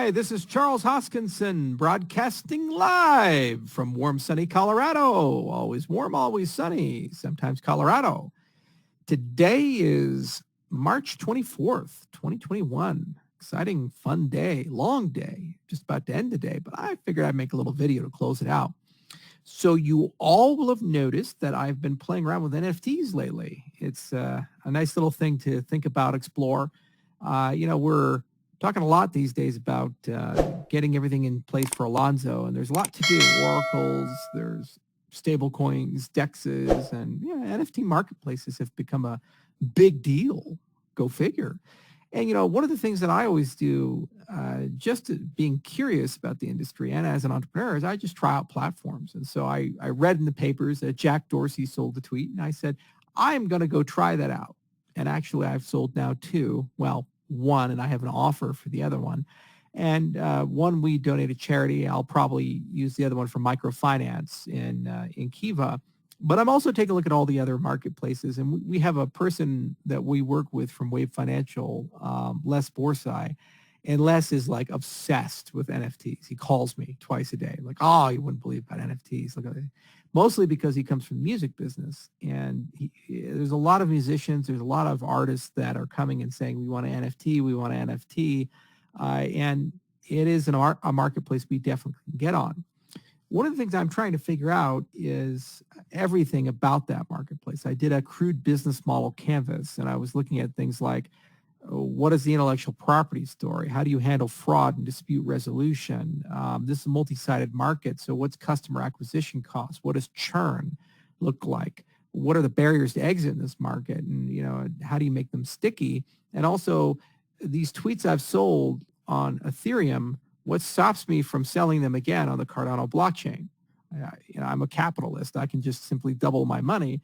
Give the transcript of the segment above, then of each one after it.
Hi, this is Charles Hoskinson, broadcasting live from warm, sunny Colorado. Always warm, always sunny, sometimes Colorado. Today is March 24th, 2021. Exciting, fun day, long day, just about to end the day, but I figured I'd make a little video to close it out. So you all will have noticed that I've been playing around with NFTs lately. It's a nice little thing to think about, explore. We're talking a lot these days about getting everything in place for Alonzo, and there's a lot to do. Oracles, there's stable coins, dexes, and NFT marketplaces have become a big deal. Go figure. And, one of the things that I always do, just being curious about the industry and as an entrepreneur, is I just try out platforms. And so I read in the papers that Jack Dorsey sold a tweet, and I said, I'm going to go try that out. And actually, I've sold now two. Well, one, and I have an offer for the other one. And one we donate to charity. I'll probably use the other one for microfinance in Kiva. But I'm also taking a look at all the other marketplaces. And we have a person that we work with from Wave Financial, Les Borsai. And Les is like obsessed with NFTs. He calls me twice a day. Like, oh, you wouldn't believe about NFTs. Look at it. Mostly because he comes from the music business. And there's a lot of musicians, there's a lot of artists that are coming and saying, we want an NFT, we want an NFT. And it is a marketplace we definitely can get on. One of the things I'm trying to figure out is everything about that marketplace. I did a crude business model canvas, and I was looking at things like, what is the intellectual property story? How do you handle fraud and dispute resolution? This is a multi-sided market, so what's customer acquisition costs? What does churn look like? What are the barriers to exit in this market? And how do you make them sticky? And also, these tweets I've sold on Ethereum, what stops me from selling them again on the Cardano blockchain? I'm a capitalist. I can just simply double my money.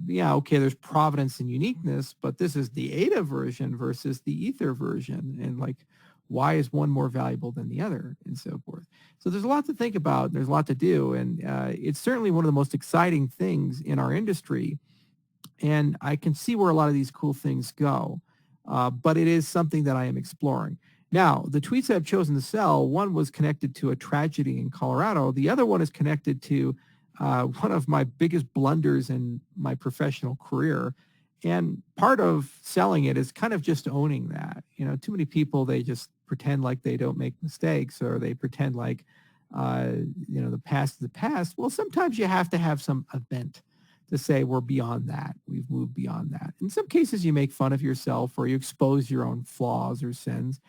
Yeah, okay, there's provenance and uniqueness, but this is the ADA version versus the Ether version. And why is one more valuable than the other, and so forth. So there's a lot to think about. There's a lot to do. And it's certainly one of the most exciting things in our industry. And I can see where a lot of these cool things go. But it is something that I am exploring. Now, the tweets I've chosen to sell, one was connected to a tragedy in Colorado. The other one is connected to one of my biggest blunders in my professional career. And part of selling it is kind of just owning that. Too many people, they just pretend like they don't make mistakes, or they pretend like, the past is the past. Well, sometimes you have to have some event to say we're beyond that. We've moved beyond that. In some cases, you make fun of yourself or you expose your own flaws or sins.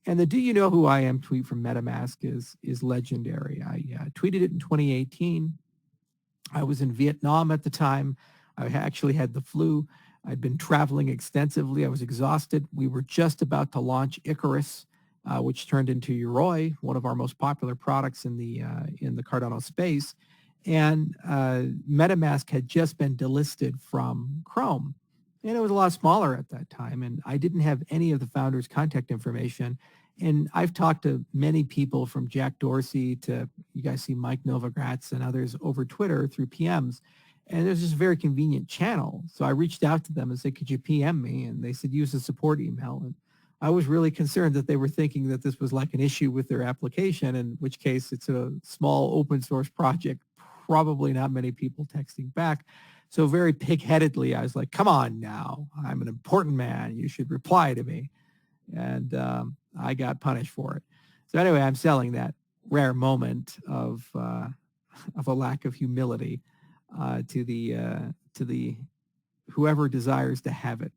And the "Do you know who I am" tweet from MetaMask is legendary. I tweeted it in 2018. I was in Vietnam at the time. I actually had the flu. I'd been traveling extensively. I was exhausted. We were just about to launch Icarus, which turned into Yoroi, one of our most popular products in the Cardano space. And MetaMask had just been delisted from Chrome. And it was a lot smaller at that time. And I didn't have any of the founders' contact information. And I've talked to many people, from Jack Dorsey to, you guys see Mike Novogratz and others, over Twitter through PMs. And there's just a very convenient channel. So I reached out to them and said, could you PM me? And they said, use the support email. And I was really concerned that they were thinking that this was like an issue with their application, in which case it's a small open source project, probably not many people texting back. So very pig-headedly, I was like, come on now, I'm an important man. You should reply to me. And I got punished for it. So anyway, I'm selling that rare moment of a lack of humility to the whoever desires to have it,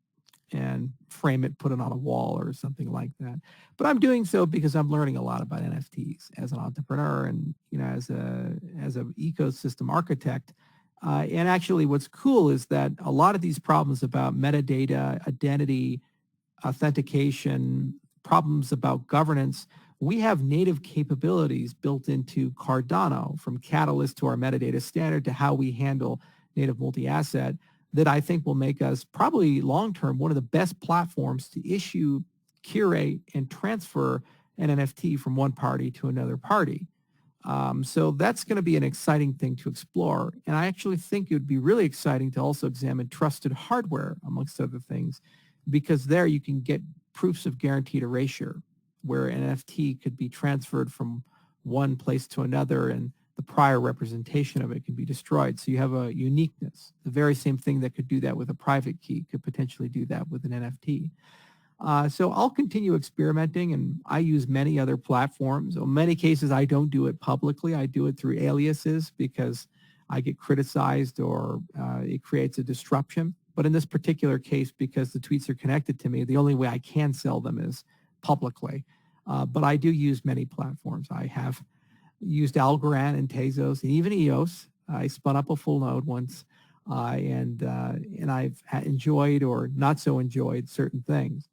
and frame it, put it on a wall or something like that. But I'm doing so because I'm learning a lot about NFTs as an entrepreneur and as an ecosystem architect. And actually, what's cool is that a lot of these problems about metadata, identity, authentication, problems about governance, we have native capabilities built into Cardano, from Catalyst to our metadata standard to how we handle native multi-asset, that I think will make us probably long-term one of the best platforms to issue, curate, and transfer an NFT from one party to another party. So that's going to be an exciting thing to explore. And I actually think it would be really exciting to also examine trusted hardware, amongst other things, because there you can get proofs of guaranteed erasure. where an NFT could be transferred from one place to another and the prior representation of it can be destroyed. So you have a uniqueness. The very same thing that could do that with a private key could potentially do that with an NFT. So I'll continue experimenting, and I use many other platforms. In many cases, I don't do it publicly. I do it through aliases because I get criticized or it creates a disruption. But in this particular case, because the tweets are connected to me, the only way I can sell them is publicly. But I do use many platforms. I have used Algorand and Tezos and even EOS. I spun up a full node once, and I've enjoyed or not so enjoyed certain things.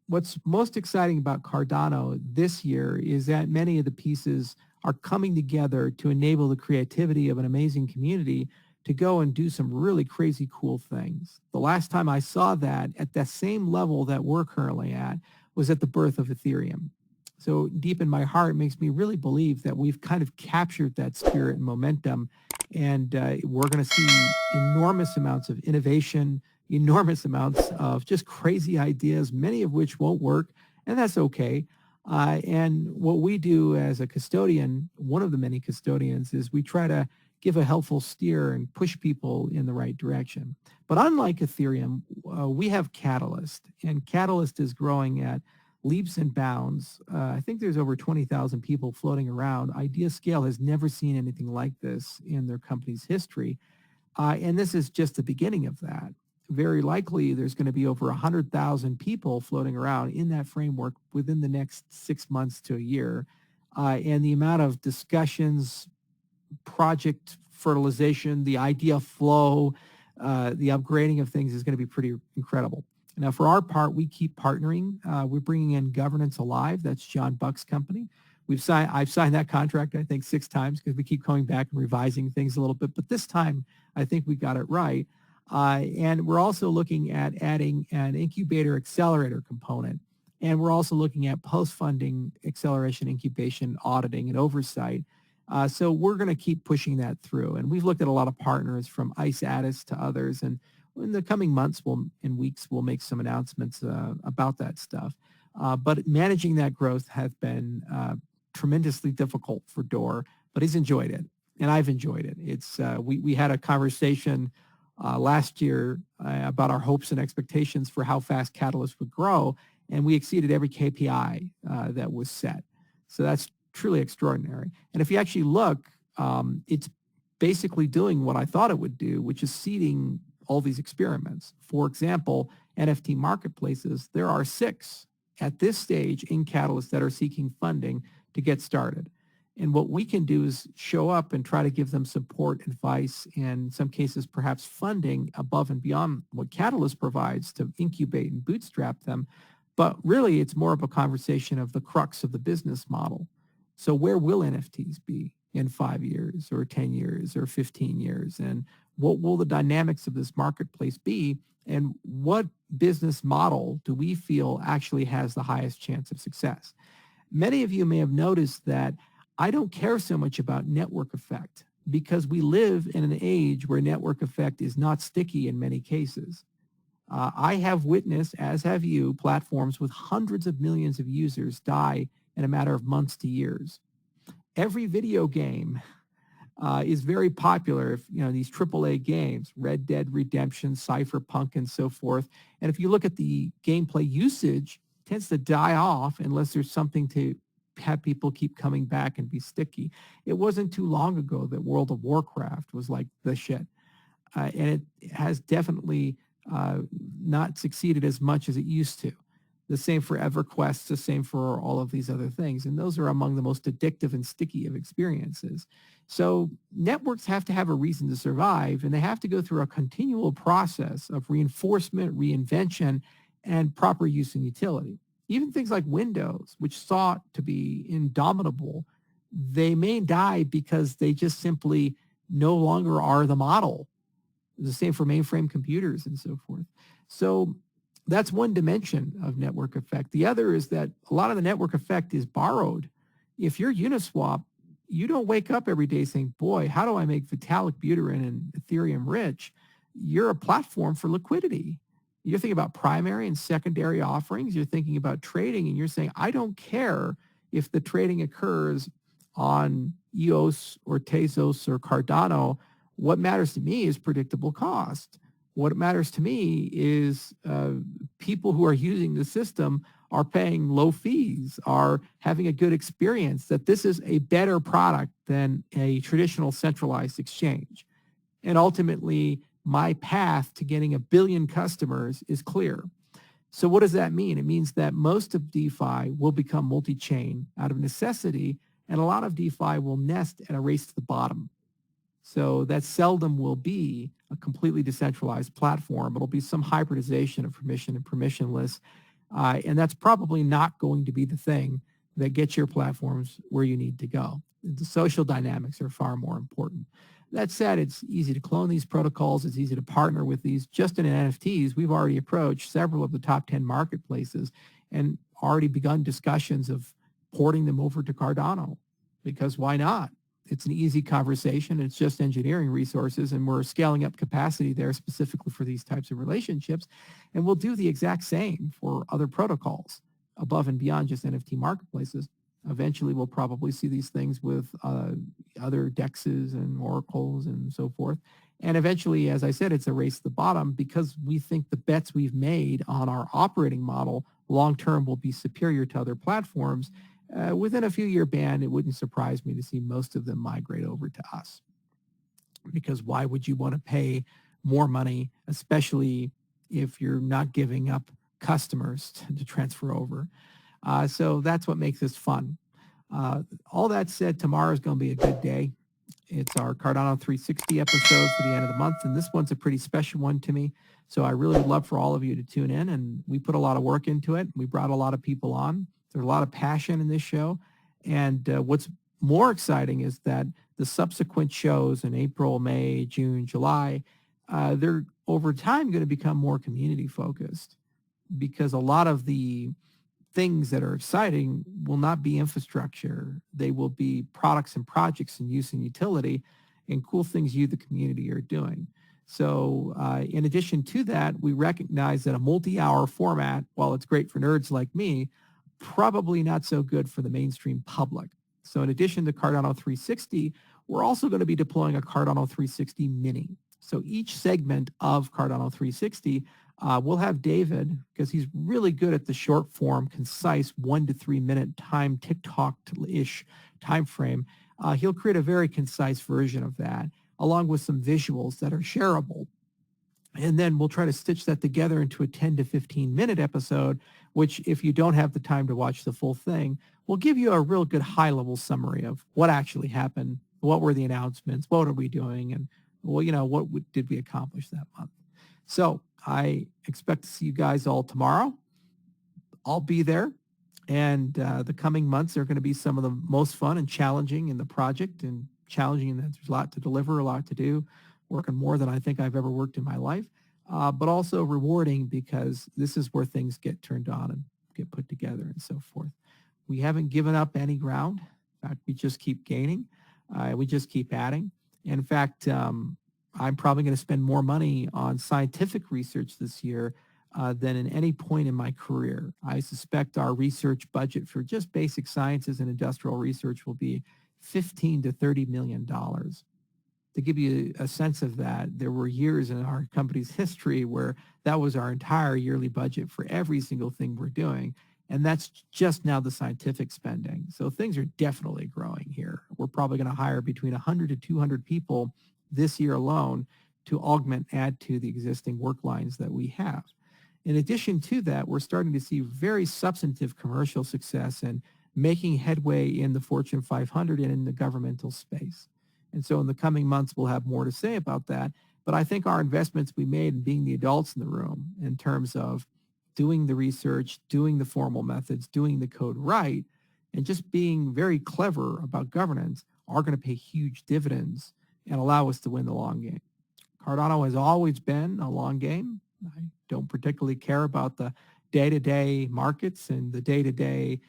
What's most exciting about Cardano this year is that many of the pieces are coming together to enable the creativity of an amazing community to go and do some really crazy cool things. The last time I saw that at the same level that we're currently at was at the birth of Ethereum. So deep in my heart, it makes me really believe that we've kind of captured that spirit and momentum, and we're going to see enormous amounts of innovation, enormous amounts of just crazy ideas, many of which won't work, and that's okay. And what we do as a custodian, one of the many custodians, is we try to give a helpful steer and push people in the right direction. But unlike Ethereum, we have Catalyst, and Catalyst is growing at leaps and bounds. I think there's over 20,000 people floating around. IdeaScale has never seen anything like this in their company's history. And this is just the beginning of that. Very likely there's going to be over 100,000 people floating around in that framework within the next 6 months to a year. And the amount of discussions, project fertilization, the idea flow, the upgrading of things is going to be pretty incredible. Now, for our part, we keep partnering. We're bringing in Governance Alive. That's John Buck's company. I've signed that contract, I think, 6 times because we keep coming back and revising things a little bit. But this time, I think we got it right. And we're also looking at adding an incubator accelerator component. And we're also looking at post-funding acceleration, incubation, auditing, and oversight. So we're going to keep pushing that through. And we've looked at a lot of partners from ICE Addis to others. And in the coming months and weeks, we'll make some announcements about that stuff. But managing that growth has been tremendously difficult for Dor, but he's enjoyed it. And I've enjoyed it. It's we had a conversation last year about our hopes and expectations for how fast Catalyst would grow, and we exceeded every KPI that was set. So that's truly extraordinary. And if you actually look, it's basically doing what I thought it would do, which is seeding all these experiments. For example, NFT marketplaces, there are 6 at this stage in Catalyst that are seeking funding to get started. And what we can do is show up and try to give them support, advice, and in some cases perhaps funding above and beyond what Catalyst provides to incubate and bootstrap them. But really, it's more of a conversation of the crux of the business model. So where will NFTs be in 5 years or 10 years or 15 years? And what will the dynamics of this marketplace be? And what business model do we feel actually has the highest chance of success? Many of you may have noticed that I don't care so much about network effect because we live in an age where network effect is not sticky in many cases. I have witnessed, as have you, platforms with hundreds of millions of users die in a matter of months to years. Every video game is very popular. If you know these AAA games, Red Dead Redemption, Cyberpunk, and so forth. And if you look at the gameplay usage, it tends to die off unless there's something to have people keep coming back and be sticky. It wasn't too long ago that World of Warcraft was like the shit. And it has definitely not succeeded as much as it used to. The same for EverQuest, the same for all of these other things. And those are among the most addictive and sticky of experiences. So networks have to have a reason to survive, and they have to go through a continual process of reinforcement, reinvention, and proper use and utility. Even things like Windows, which sought to be indomitable, they may die because they just simply no longer are the model. The same for mainframe computers and so forth. So that's one dimension of network effect. The other is that a lot of the network effect is borrowed. If you're Uniswap, you don't wake up every day saying, boy, how do I make Vitalik Buterin and Ethereum rich? You're a platform for liquidity. You're thinking about primary and secondary offerings. You're thinking about trading, and you're saying, I don't care if the trading occurs on EOS or Tezos or Cardano. What matters to me is predictable cost. What matters to me is people who are using the system are paying low fees, are having a good experience, that this is a better product than a traditional centralized exchange. And ultimately, my path to getting 1 billion customers is clear. So what does that mean? It means that most of DeFi will become multi-chain out of necessity, and a lot of DeFi will nest at a race to the bottom. So that seldom will be a completely decentralized platform. It'll be some hybridization of permission and permissionless. And that's probably not going to be the thing that gets your platforms where you need to go. The social dynamics are far more important. That said, it's easy to clone these protocols. It's easy to partner with these. Just in NFTs, we've already approached several of the top 10 marketplaces and already begun discussions of porting them over to Cardano, because why not? It's an easy conversation. It's just engineering resources, and we're scaling up capacity there specifically for these types of relationships. And we'll do the exact same for other protocols above and beyond just NFT marketplaces. Eventually, we'll probably see these things with other DEXs and oracles and so forth. And eventually, as I said, it's a race to the bottom, because we think the bets we've made on our operating model long-term will be superior to other platforms. Within a few-year band, it wouldn't surprise me to see most of them migrate over to us. Because why would you want to pay more money, especially if you're not giving up customers to transfer over? So that's what makes this fun. All that said, tomorrow is going to be a good day. It's our Cardano 360 episode for the end of the month, and this one's a pretty special one to me. So I really would love for all of you to tune in, and we put a lot of work into it. We brought a lot of people on. There's a lot of passion in this show. And what's more exciting is that the subsequent shows in April, May, June, July, they're over time going to become more community focused, because a lot of the things that are exciting will not be infrastructure. They will be products and projects and use and utility and cool things you, the community, are doing. So in addition to that, we recognize that a multi-hour format, while it's great for nerds like me, probably not so good for the mainstream public. So in addition to Cardano 360, we're also going to be deploying a Cardano 360 Mini. So each segment of Cardano 360 we'll have David, because he's really good at the short form, concise 1 to 3 minute time, TikTok-ish time frame. He'll create a very concise version of that, along with some visuals that are shareable. And then we'll try to stitch that together into a 10 to 15 minute episode, which, if you don't have the time to watch the full thing, will give you a real good high-level summary of what actually happened, what were the announcements, what are we doing, and well, what did we accomplish that month. So I expect to see you guys all tomorrow. I'll be there, and the coming months are going to be some of the most fun and challenging in the project, and challenging in that there's a lot to deliver, a lot to do, working more than I think I've ever worked in my life, but also rewarding, because this is where things get turned on and get put together and so forth. We haven't given up any ground. In fact, we just keep gaining. We just keep adding. And in fact, I'm probably going to spend more money on scientific research this year than in any point in my career. I suspect our research budget for just basic sciences and industrial research will be $15 to $30 million. To give you a sense of that, there were years in our company's history where that was our entire yearly budget for every single thing we're doing. And that's just now the scientific spending. So things are definitely growing here. We're probably going to hire between 100 to 200 people this year alone to augment, add to the existing work lines that we have. In addition to that, we're starting to see very substantive commercial success and making headway in the Fortune 500 and in the governmental space. And so in the coming months, we'll have more to say about that. But I think our investments we made in being the adults in the room, in terms of doing the research, doing the formal methods, doing the code right, and just being very clever about governance, are going to pay huge dividends and allow us to win the long game. Cardano has always been a long game. I don't particularly care about the day-to-day markets and the day-to-day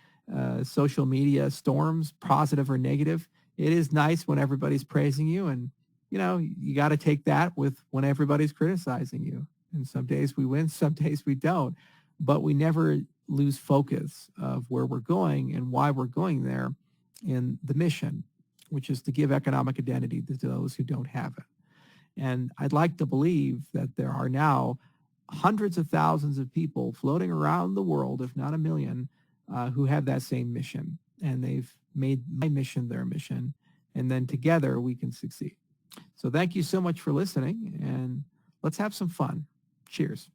social media storms, positive or negative. It is nice when everybody's praising you, and you got to take that with when everybody's criticizing you. And some days we win, some days we don't. But we never lose focus of where we're going and why we're going there in the mission, which is to give economic identity to those who don't have it. And I'd like to believe that there are now hundreds of thousands of people floating around the world, if not a million, who have that same mission. And they've made my mission their mission. And then together we can succeed. So thank you so much for listening, and let's have some fun. Cheers.